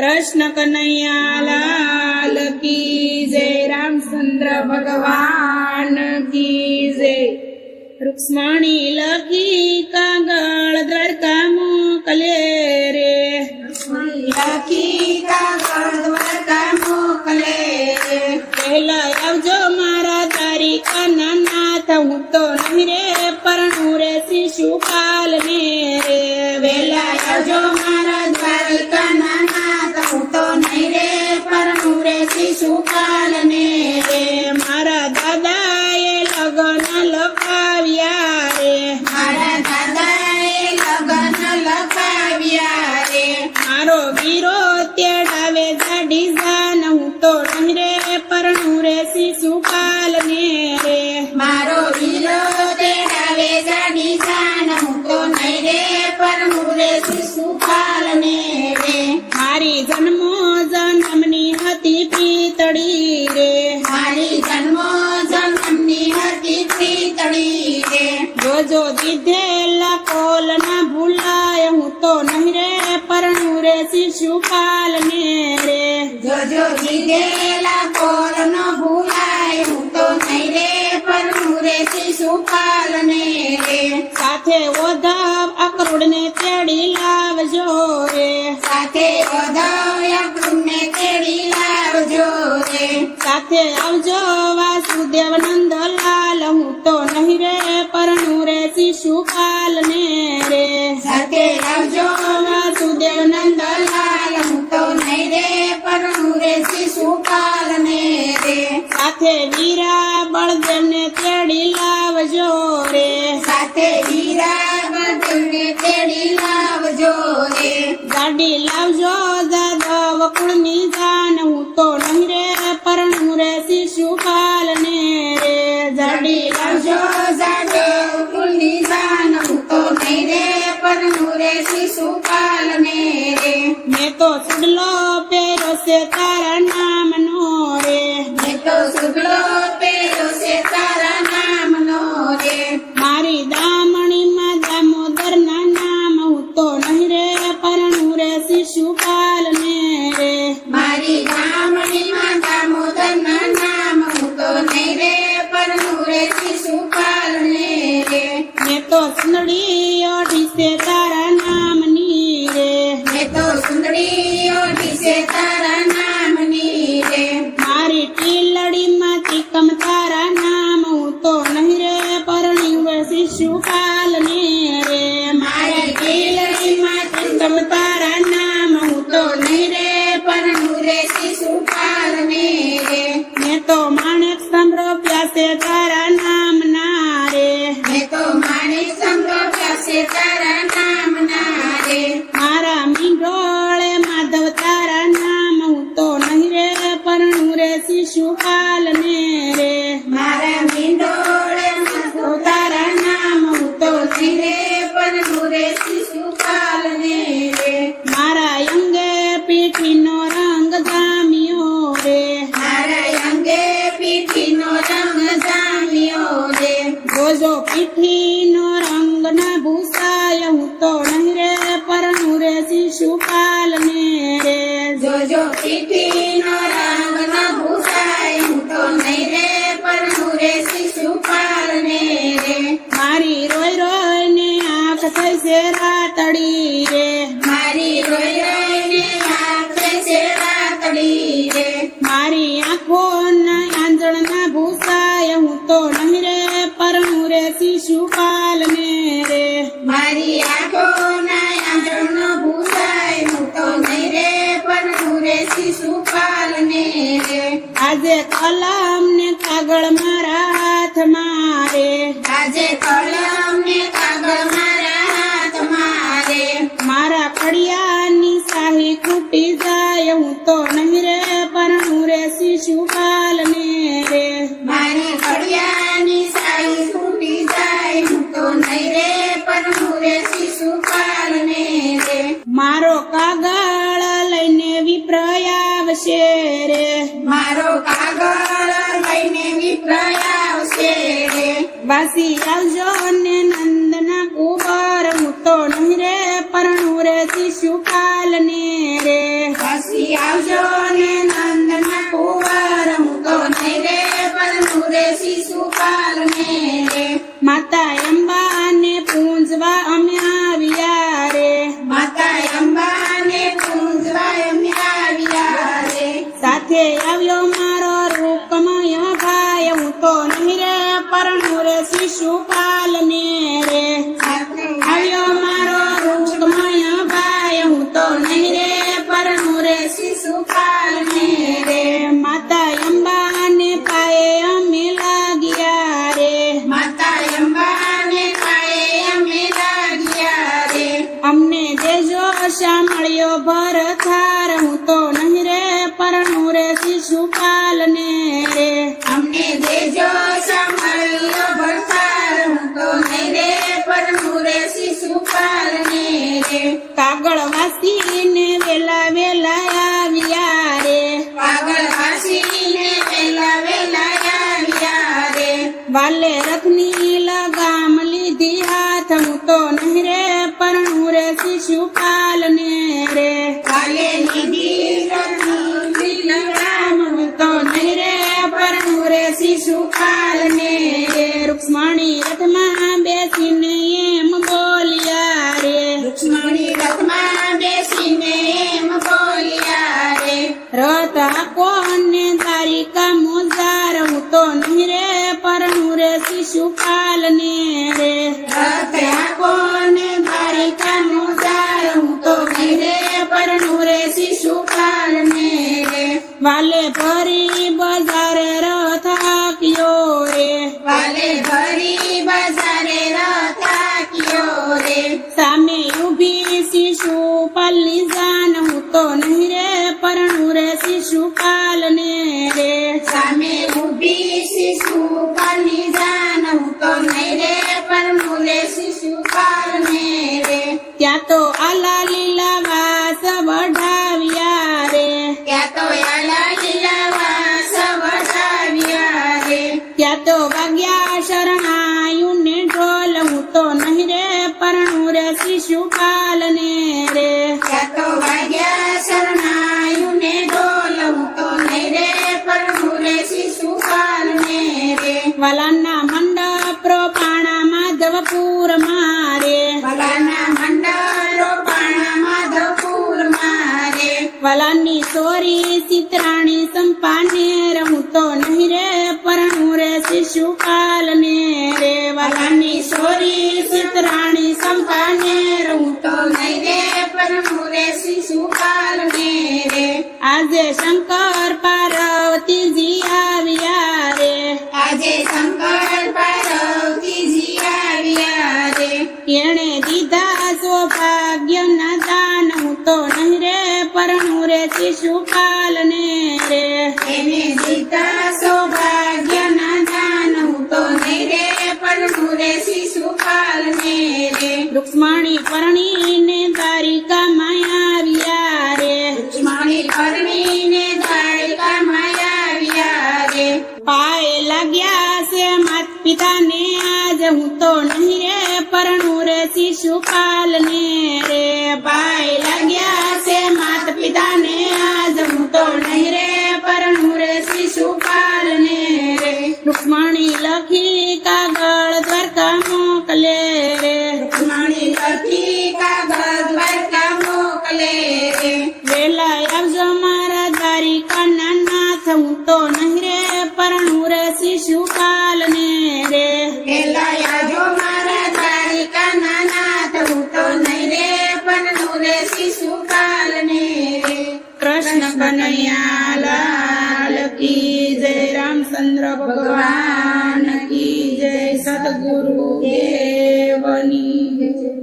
कृष्ण कन्हैया लाल की जय। रामचंद्र भगवान की जय। रुक्ष्मणी लखी कागळ द्वारका मोकले रे। रुक्ष्मणी लखी कागळ द्वारका मोकले रे। પહેલા આવજો મારા દ્વારિકાના નાથ, હું તો નહીં રે પરણું રે શિશુપાલ ને રે। વેલા આવજો મારા દ્વારિકાના નાથ, હું તો નહીં રે પરણું રે શિશુપાલ ને રે। મારા દાદાએ લગન લખાવ્યા રે। મારા દાદાએ લગન લખાવ્યા રે। મારો વીરો તેડાવે જાડી જાન, હું તો નહીં રે પરણું રે શિશુપાલ ને રે। મારો વીરો તેડાવે જાડી જાન, હું તો નહીં રે પરણું રે શિશુપાલ ને રે। મારી જન્મો જન્મની હતી પ્રીતળી રે। મારી જન્મો જન્મની હતી પ્રીતળી રે। જોજો દીધેલા કોલ ના ભૂલાય, હું તો નહીં રે પરણું રે શિશુપાલ ને રે। જોજો દીધેલા કોલ ન ભૂલાય, હું તો નહીં રે પરણું રે શિશુપાલ ને રે। સાથે ઓધવ અક્રૂર ને તેડી લાવજો રે। સાથે ઓધવ્ય કૃષ્ણને તેડી લાવજો રે। સાથે આવજો વાસુદેવ નંદલાલ, હું તો નહીં રે પરણું રે શિશુપાલ ને રે। સાથે આવજો વાસુદેવ નંદલાલ, હું તો નહીં રે પરણું રે શિશુપાલ ને રે। સાથે વીરા બળદેવ ને તેડી લાવજો રે। સાથે વીરા બળદેવને તેડી લાવજો રે। ગાડી લાવજો જાદવ કુળની જાન, હું તો નહીં રે પરણું રે શિશુપાલ ને રે। જાડી લાવજો જાદવ કુળની જાન, હું તો નહીં રે પરણું રે શિશુપાલ ને રે। મેં તો સુડલો પહેર્યો છે તારા નામનો રે। મેં તો સુગલો પહેર્યો છે તારા નામનો રે। મારી દામણીમાં દામોદર ના નામ, હું તો નહીં રે પરણું રે શિશુપાલ ને રે। મારી ગામડીમાં દામોદર ના નામ, હું તો નહીં રે પરણું રે શિશુપાલ ને રે। મેં તો સુંદડી ઓઢી છે તારા નામની રે। મેં તો સુંદરી ઓઢી છે તારા નામની રે। મારી ટીલડીમાંથી કમ તારા નામ, હું તો નહીં રે પરણ્યું રે શિશુપાલ ને રે। મારી ગીલડીમાંથી તમ તારા નામ, હું તો નહીં રે પરણું રે શિશુપાલ ને રે। મેં તો માણેક સંભળાવ્યા છે તારા નામ ના રે। મેં તો માણેક સંભળાવ્યા છે તારા નામ ના રે। મારા મીંડોળે માધવ તારા નામ, હું તો નહીં રે પરણું રે શિશુપાલ ને રે। મારા મીંડોળે માધવ તારા નામ, હું તો નહીં રે પરણું રે શિશુપાલ ને રે। મારા અંગે પીઠીનો રંગ જામ્યો રે। મારા અંગે પીઠીનો રંગ જામ્યો રે। જોજો પીઠીનો રંગ ના ભૂસાય, હું તો નહીં રે પરણું રે શિશુપાલ ને રે। જોજો પીઠીનો રંગ ન ભૂસાય, હું તો નહીં રે પરણું રે શિશુપાલ ને રે। મારી રોય રોય ને આંખ થઈ છે રાતડી રે। મારી રોઈ રોઈને આંખે છે રાતડી રે। મારી આંખો ના આંજણ ના ભૂસાય, હું તો નહીં રે પરણું રે શિશુપાલ ને રે। મારી આંખોના આંજણનો ભૂસાય, હું તો નહીં રે પરણું રે શિશુપાલ ને રે। આજે કલમ ને કાગળ મારા હાથમાં રે। આજે કલમ ને કાગળ મારા હાથમાં રે। મારા ફળિયાની શાહી ખૂટી જાય, હું તો નહીં રે પરણું રે શિશુપાલ ને રે। મારી ફળિયાની સાઈ ફૂટી જાય, હું તો નહીં રે પરણું રે શિશુપાલ ને રે। મારો કાગળ લઈને વિપ્રય આવશે રે। મારો કાગળ લઈને વિપ્ર આવશે રે। વાસી આવજો ને નંદના કુંવર, હું તો નહીં રે પરણું રે શિશુપાલ ને રે। વાસી જલ્દી આવજો ને નંદના કુંવર હું તો નહીં રે પરનું રે શિશુપાલ ને રે માતા અંબાને પૂંજવા અમે આવ્યા રે માતા અંબાને પૂંજવા અમે આવ્યા રે સાથે આવ્યો મારો રૂપમય ભાઈ હું તો નહીં રે પરણું રે શિશુપાલ ને રે આવ્યો મારો રૂપમય ભાઈ હું તો નહીં રે પરણું રે શિશુપાલ ને રે માતા અંબાને પાયે અમે લાગ્યા રે માતા અંબાને પાયે અમે લાગ્યા રે અમને દેજો સાંભળ્યો ભરથાર હું તો નહીં રે પરણું રે શિશુપાલ ને રે અમને દેજો સાંભળ્યો ભરતાર હું તો નહીં રે પરનું રે શિશુપાલ ને રે કાગળ વાસીને વેલા વેલા આવ્યા રે પાગળ વાસીને વેલા વેલા આવ્યા રે વાલે રથની લગામ લીધી હાથ હું તો નહીં રે પરણું રે શિશુપાલ ને રે કાલે નિધિ લગામ હું તો નહીં રે પરણું રે શિશુપાલ ને રે રૂક્ષ્મણી રથમાં બેસીને એમ બોલ્યા રે લક્ષ્મણી રથમાં બેસીને એમ બોલ્યા રે રથ કોને તારીકા મોજાર હું તો નહીં રે પરણું રે શિશુપાલ ને રે રથ્યા કોને દ્વારિકા મુજાર હું તો નહીં રે પરનું રે શિશુપાલ ને રે વાલે ભરી બજારે રથ હાંક્યો રે વાલે ભરી બજારે રથાક્યો રે સામે ઊભી શિશુપાલની જાન હું તો નહીં રે પરણું રે શિશુપાલ ને રે સામે ઊભી શિશુપાલની જાન હું તો નહીં રે પરનું રે શિશુપાલ ને રે ત્યાં તો આલા લીલા વાસ વઢાવ્યા રે ત્યાં તો આલા લીલા વાસ વઢાવ્યા રે ત્યાં તો વાગ્યા શરણાયું ને ઢોલ હું તો નહીં રે પરણું રે શિશુપાલ ને રે ત્યાં તો વાગ્યા શરણાયું ને ઢોલ હું તો નહીં રે પરનું રે શિશુપાલ ને રે વાલાના મંડપ રોપાણા માધવપુર મારે ભલાના મંડળો પાણા માધવપુર મારે વાલાની સોરી સિતરાણી સંપાનેર હું તો નહીં રે પરણું રે શિશુપાલ ને રે વાલાની સોરી સિતરાણી સંપાનેર હું તો નહીં રે પરનું રે શિશુપાલ ને રે આજે શંકર પાર્વતીજી આવ્યા રે આજે શંકર પાર્વતીજી આવ્યા રે એણે દીધા સૌભાગ્યના દાન હું તો નહીં રે પરણું રે શિશુપાલ ને રે એને દીધા સૌભાગ્યના દાન હું તો નહીં રે પરનું રે શિશુપાલ ને રે રૂક્ષ્મણી પરણીને દ્વારિકામાં આવ્યા રે લક્ષ્મણી પરણીને દ્વારિકામાં આવ્યા રે પાય લાગ્યા છે માત પિતાને આજ હું તો નહીં રે પરણું રે શિશુપાલ ને રે પાય લાગ્યા છે માત પિતાને આજ હું તો નહીં રે પરણું રે શિશુપાલ ને રે રૂક્ષ્મણી લખી કાગળ દ્વારકા મોકલે રે લક્ષ્મણી લખી કાગળ દ્વારકા મોકલે રે વેલા આવજો મારા દ્વારિકાના નાથ હું તો નહીં રે પરણું રે શિશુપાલ ને રે વેલા આવજો મારા દ્વારિકાના નાથ હું તો નહીં રે પરનું રે શિશુપાલ ને રે કૃષ્ણ કનૈયા લાલ કી જય રામચંદ્ર ભગવાન કી જય સદગુરુ દેવની જય.